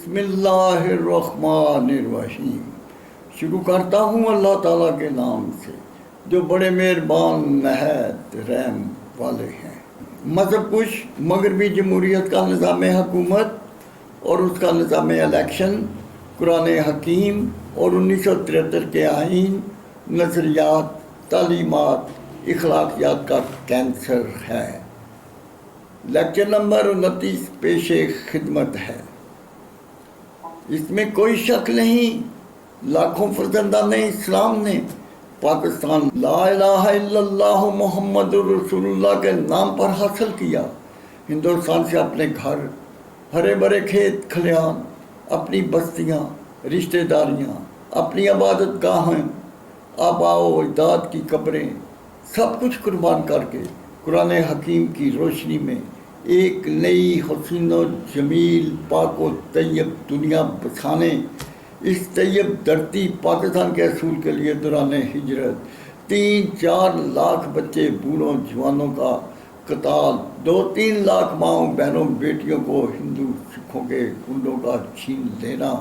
بسم اللہ الرحمن الرحیم۔ شروع کرتا ہوں اللہ تعالیٰ کے نام سے جو بڑے مہربان نہایت رحم والے ہیں۔ مذہب کش مغربی جمہوریت کا نظام حکومت اور اس کا نظام الیکشن، قرآن حکیم اور 1973 کے آئین، نظریات، تعلیمات، اخلاقیات کا کینسر ہے۔ لیکچر نمبر 29 پیش خدمت ہے۔ اس میں کوئی شک نہیں، لاکھوں فرزندان اسلام نے پاکستان لا الہ الا اللہ محمد رسول اللہ کے نام پر حاصل کیا۔ ہندوستان سے اپنے گھر، ہرے بھرے کھیت کھلیان، اپنی بستیاں، رشتہ داریاں، اپنی عبادت گاہیں، آباء و اجداد کی قبریں، سب کچھ قربان کر کے قرآن حکیم کی روشنی میں ایک نئی حسین و جمیل پاک و طیب دنیا بسانے، اس طیب دھرتی پاکستان کے اصول کے لیے دوران ہجرت 3-4 لاکھ بچے بوڑھوں جوانوں کا قتال، 2-3 لاکھ ماؤں بہنوں بیٹیوں کو ہندو سکھوں کے کنڈوں کا چھین لینا،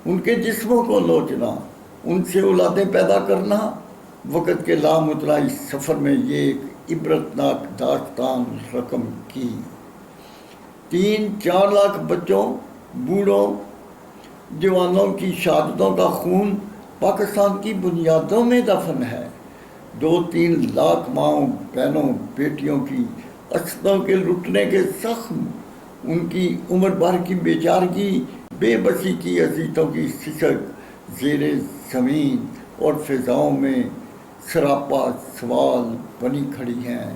ان کے جسموں کو نوچنا، ان سے اولادیں پیدا کرنا، وقت کے لامتناہی سفر میں یہ ایک عبرتناک داستان رقم کی۔ 3-4 لاکھ بچوں، بوڑھوں، جوانوں کی شہادتوں کا خون پاکستان کی بنیادوں میں دفن ہے۔ 2-3 لاکھ ماؤں بہنوں بیٹیوں کی اسدوں کے لٹنے کے زخم، ان کی عمر بھر کی بیچارگی، بے بسی کی اذیتوں کی سسک زیر زمین اور فضاؤں میں سراپا سوال بنی کھڑی ہیں۔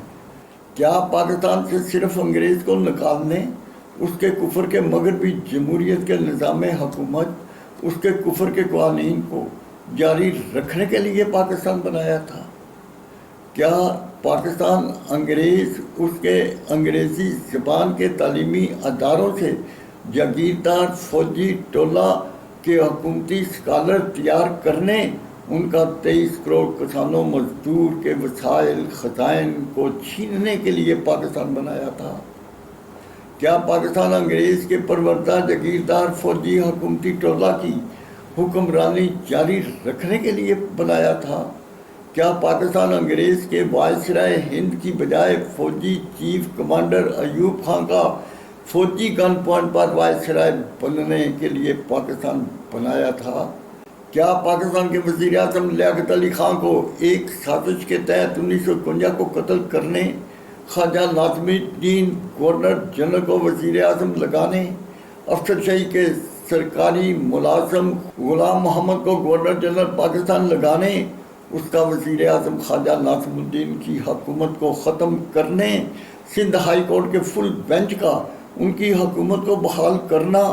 کیا پاکستان سے صرف انگریز کو نکالنے، اس کے کفر کے مغربی جمہوریت کے نظام حکومت، اس کے کفر کے قوانین کو جاری رکھنے کے لیے پاکستان بنایا تھا؟ کیا پاکستان انگریز اس کے انگریزی زبان کے تعلیمی اداروں سے جاگیردار فوجی ٹولہ کے حکومتی اسکالر تیار کرنے، ان کا 23 کروڑ کسانوں مزدور کے وسائل خزائن کو چھیننے کے لیے پاکستان بنایا تھا؟ کیا پاکستان انگریز کے پروردہ جاگیردار فوجی حکومتی ٹولہ کی حکمرانی جاری رکھنے کے لیے بنایا تھا؟ کیا پاکستان انگریز کے وائسرائے ہند کی بجائے فوجی چیف کمانڈر ایوب خان کا فوجی گن پوائنٹ پر وائسرائے بننے کے لیے پاکستان بنایا تھا؟ کیا پاکستان کے وزیر اعظم لیاقت علی خان کو ایک سازش کے تحت 1951 کو قتل کرنے، خواجہ ناظم الدین گورنر جنرل کو وزیر اعظم لگانے، افسر شاہی کے سرکاری ملازم غلام محمد کو گورنر جنرل پاکستان لگانے، اس کا وزیر اعظم خواجہ ناظم الدین کی حکومت کو ختم کرنے، سندھ ہائی کورٹ کے فل بینچ کا ان کی حکومت کو بحال کرنا،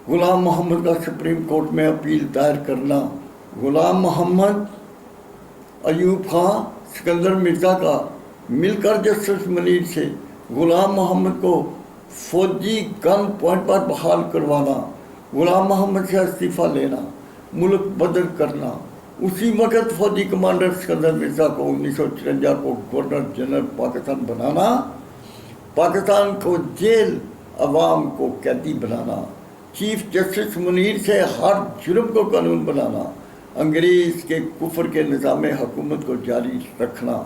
غلام محمد کا سپریم کورٹ میں اپیل دائر کرنا، غلام محمد، ایوب خان، سکندر مرزا کا مل کر جسٹس منیر سے غلام محمد کو فوجی گن پوائنٹ پر بحال کروانا، غلام محمد سے استعفیٰ لینا، ملک بدر کرنا، اسی وقت فوجی کمانڈر سکندر مرزا کو 1954 کو گورنر جنرل پاکستان بنانا، پاکستان کو جیل، عوام کو قیدی بنانا، چیف جسٹس منیر سے ہر جرم کو قانون بنانا، انگریز کے کفر کے نظام حکومت کو جاری رکھنا،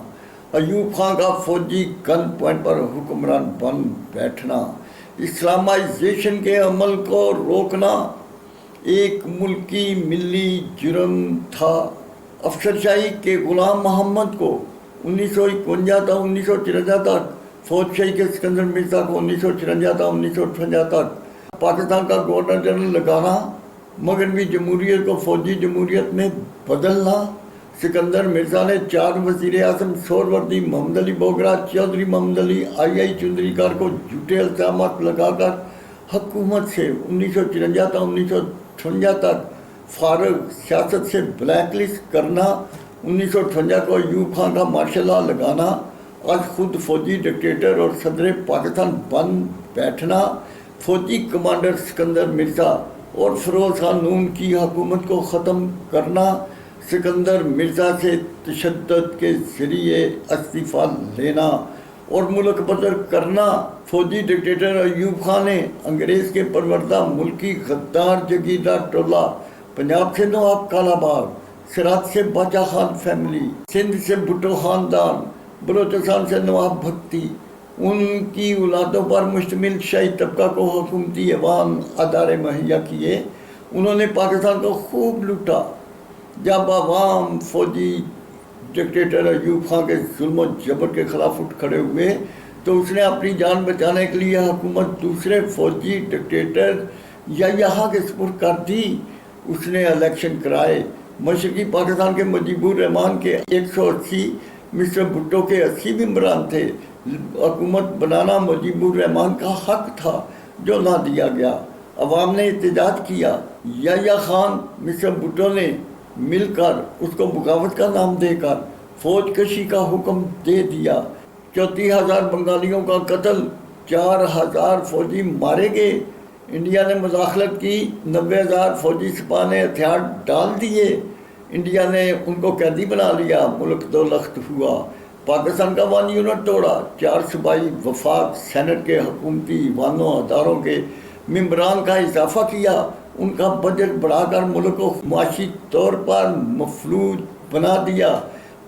ایوب خان کا فوجی گن پوائنٹ پر حکمران بن بیٹھنا، اسلامائزیشن کے عمل کو روکنا ایک ملکی ملی جرم تھا۔ افسر شاہی کے غلام محمد کو 1951 تا 1954 تک، فوج شاہی کے سکندر مرزا کو 1954 تا 1958 تک پاکستان کا گورنر جنرل لگانا، مغربی جمہوریت کو فوجی جمہوریت میں بدلنا، سکندر مرزا نے 4 وزیر اعظم سہروردی محمد علی بوگرا، چودھری محمد علی آئی چندریکار کو جھوٹے الزامات لگا کر حکومت سے 1954 تا 1958 تک فارغ، سیاست سے بلیک لسٹ کرنا، 1958 کو ایوب خان کا مارشل لا لگانا، آج خود فوجی ڈکٹیٹر اور صدر پاکستان بن بیٹھنا، فوجی کمانڈر سکندر مرزا اور فیروز خان نون کی حکومت کو ختم کرنا، سکندر مرزا سے تشدد کے ذریعے استعفیٰ لینا، اور ملک بدر کرنا فوجی ڈکٹیٹر ایوب خان نے انگریز کے پروردہ ملکی غدار جگیردار ٹولہ، پنجاب سے نواب کالا باغ، سرحد سے باچا خان فیملی، سندھ سے بھٹو خاندان، بلوچستان سے نواب بھکتی، ان کی اولادوں پر مشتمل شاہی طبقہ کو حکومتی ایوان ادارے مہیا کیے۔ انہوں نے پاکستان کو خوب لوٹا۔ جب عوام فوجی ڈکٹیٹر ایوب خان کے ظلم و جبر کے خلاف اٹھ کھڑے ہوئے تو اس نے اپنی جان بچانے کے لیے حکومت دوسرے فوجی ڈکٹیٹر یا یہاں کے سپرد کر دی۔ اس نے الیکشن کرائے۔ مشرقی پاکستان کے مجیب الرحمان کے 180، مسٹر بھٹو کے 80 ممبران تھے۔ حکومت بنانا مجیب الرحمان کا حق تھا جو نہ دیا گیا۔ عوام نے احتجاج کیا۔ یحییٰ خان مسٹر بھٹو نے مل کر اس کو بغاوت کا نام دے کر فوج کشی کا حکم دے دیا۔ 34,000 بنگالیوں کا قتل، 4,000 فوجی مارے گئے۔ انڈیا نے مداخلت کی، 90,000 فوجی سپاہ نے ہتھیار ڈال دیے۔ انڈیا نے ان کو قیدی بنا لیا۔ ملک دو لخت ہوا۔ پاکستان کا 1 یونٹ توڑا۔ 4 صوبائی وفاق سینٹ کے حکومتی ایوانوں اداروں کے ممبران کا اضافہ کیا۔ ان کا بجٹ بڑھا کر ملک کو معاشی طور پر مفلوج بنا دیا۔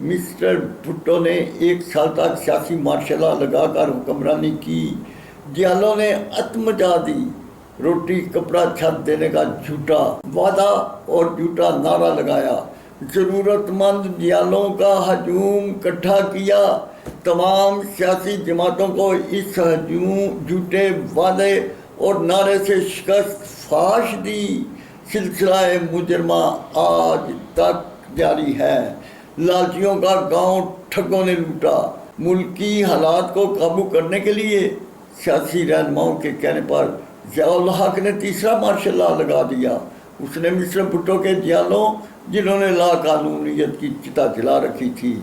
مسٹر بھٹو نے 1 سال تک سیاسی مارشل لا لگا کر حکمرانی کی۔ جیالوں نے اتمجا دی۔ روٹی کپڑا چھت دینے کا جھوٹا وعدہ اور جھوٹا نعرہ لگایا۔ ضرورت مند جیالوں کا ہجوم اکٹھا کیا۔ تمام سیاسی جماعتوں کو اس جھوٹے وعدے اور نعرے سے شکست فاش دی۔ سلسلہ مجرمہ آج تک جاری ہے۔ لالچیوں کا گاؤں ٹھگوں نے لوٹا۔ ملکی حالات کو قابو کرنے کے لیے سیاسی رہنماؤں کے کہنے پر ضیاء الحق نے تیسرا مارشل لا لگا دیا۔ اس نے مسٹر بھٹو کے جیالوں جنہوں نے لا قانونیت کی چتا جلا رکھی تھی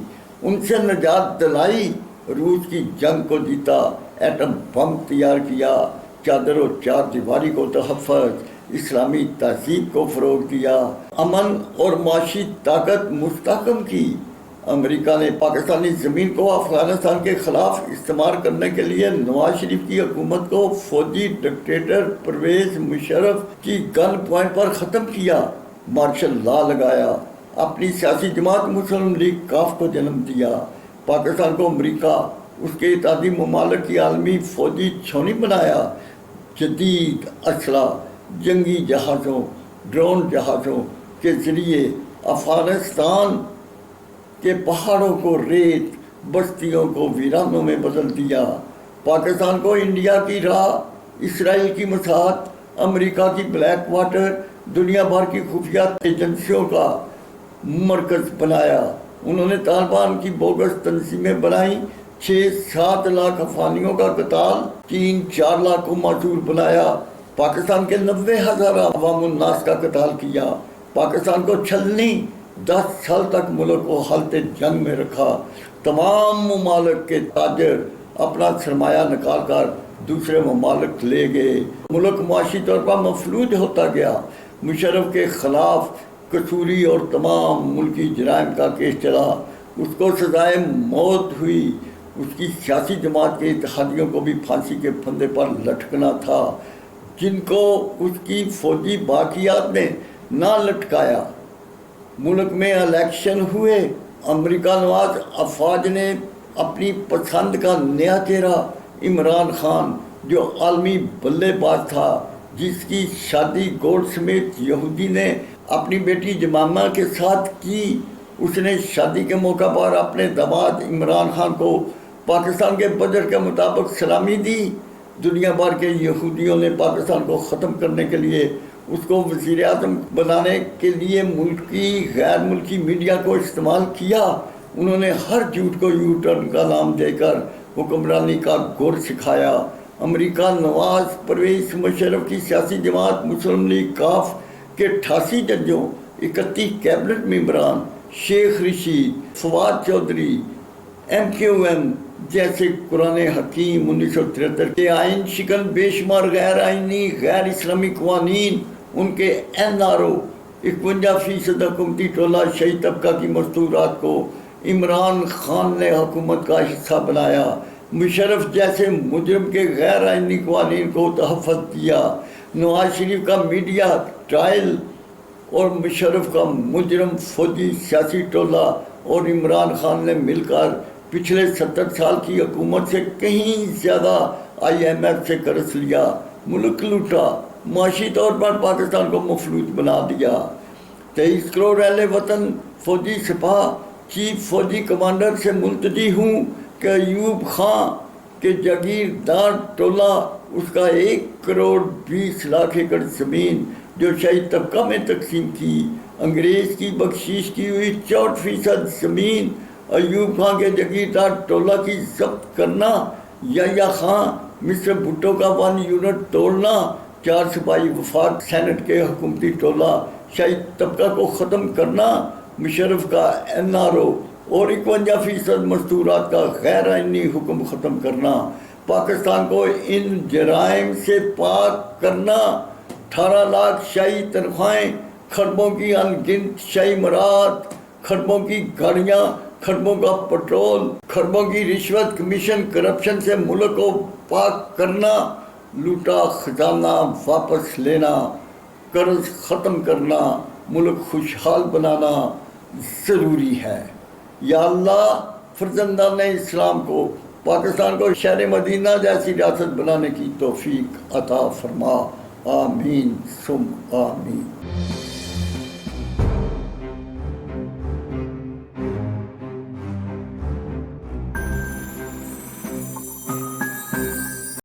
ان سے نجات دلائی۔ روس کی جنگ کو جیتا، ایٹم بم تیار کیا، چادر و چار دیواری کو تحفظ، اسلامی تہذیب کو فروغ دیا، امن اور معاشی طاقت مستحکم کی۔ امریکہ نے پاکستانی زمین کو افغانستان کے خلاف استعمال کرنے کے لیے نواز شریف کی حکومت کو فوجی ڈکٹیٹر پرویز مشرف کی گن پوائنٹ پر ختم کیا، مارشل لا لگایا، اپنی سیاسی جماعت مسلم لیگ کاف کو جنم دیا۔ پاکستان کو امریکہ اس کے اتحادی ممالک کی عالمی فوجی چھاؤنی بنایا۔ جدید اسلحہ، جنگی جہازوں، ڈرون جہازوں کے ذریعے افغانستان کے پہاڑوں کو ریت، بستیوں کو ویرانوں میں بدل دیا۔ پاکستان کو انڈیا کی راہ، اسرائیل کی مساحت، امریکہ کی بلیک واٹر، دنیا بھر کی خفیہ ایجنسیوں کا مرکز بنایا۔ انہوں نے طالبان کی بوگس تنظیمیں بنائیں، 6-7 لاکھ افغانیوں کا قتال، 3-4 لاکھ کو معذور بنایا۔ پاکستان کے 90,000 عوام الناس کا قتال کیا۔ پاکستان کو چھلنی، 10 سال تک ملک کو حالت جنگ میں رکھا۔ تمام ممالک کے تاجر اپنا سرمایہ نکال کر دوسرے ممالک لے گئے۔ ملک معاشی طور پر مفلوج ہوتا گیا۔ مشرف کے خلاف قصوری اور تمام ملکی جرائم کا کیس چلا، اس کو سزائے موت ہوئی۔ اس کی سیاسی جماعت کے اتحادیوں کو بھی پھانسی کے پھندے پر لٹکنا تھا، جن کو اس کی فوجی باقیات نے نہ لٹکایا۔ ملک میں الیکشن ہوئے۔ امریکہ نواز افواج نے اپنی پسند کا نیا چہرہ عمران خان، جو عالمی بلے باز تھا، جس کی شادی گولڈ سمتھ یہودی نے اپنی بیٹی جمامہ کے ساتھ کی، اس نے شادی کے موقع پر اپنے داماد عمران خان کو پاکستان کے بجٹ کے مطابق سلامی دی۔ دنیا بھر کے یہودیوں نے پاکستان کو ختم کرنے کے لیے اس کو وزیر اعظم بنانے کے لیے ملکی غیر ملکی میڈیا کو استعمال کیا۔ انہوں نے ہر جھوٹ کو یو ٹرن کا نام دے کر حکمرانی کا گر سکھایا۔ امریکہ نواز پرویز مشرف کی سیاسی جماعت مسلم لیگ کاف کے 88 ججوں، 31 کیبنٹ ممبران، شیخ رشید، فواد چودھری، MQM جیسے قرآن حکیم 1973 کے آئین شکن بے شمار غیر آئینی غیر اسلامی قوانین، ان کے NRO، 51% حکومتی ٹولہ شہید طبقہ کی مستورات کو عمران خان نے حکومت کا حصہ بنایا۔ مشرف جیسے مجرم کے غیر آئینی قوانین کو تحفظ دیا، نواز شریف کا میڈیا ٹرائل اور مشرف کا مجرم فوجی سیاسی ٹولہ اور عمران خان نے مل کر پچھلے 70 سال کی حکومت سے کہیں زیادہ IMF سے قرض لیا، ملک لوٹا، معاشی طور پر پاکستان کو مفلوج بنا دیا۔ 23 کروڑ اہل وطن فوجی سپاہ چیف فوجی کمانڈر سے ملتجی ہوں کہ ایوب خان کے جاگیردار ٹولہ اس کا 1 کروڑ 20 لاکھ ایکڑ زمین جو شہید طبقہ میں تقسیم کی، انگریز کی بخشش کی ہوئی 64% زمین ایوب خان کے جاگیردار ٹولہ کی ضبط کرنا، یحییٰ خان مسٹر بھٹو کا 1 یونٹ توڑنا، 4 سپاہی وفاق سینٹ کے حکومتی ٹولہ شہید طبقہ کو ختم کرنا، مشرف کا NRO اور 51% مستورات کا غیر آئینی حکم ختم کرنا، پاکستان کو ان جرائم سے پاک کرنا، 18 لاکھ شاہی تنخواہیں، کھربوں کی ان گنت شاہی مراد، کھربوں کی گاڑیاں، کھربوں کا پٹرول، کھربوں کی رشوت، کمیشن، کرپشن سے ملک کو پاک کرنا، لوٹا خزانہ واپس لینا، قرض ختم کرنا، ملک خوشحال بنانا ضروری ہے۔ یا اللہ فرزندان اسلام کو پاکستان کو شہر مدینہ جیسی ریاست بنانے کی توفیق عطا فرما، آمین ثم آمین۔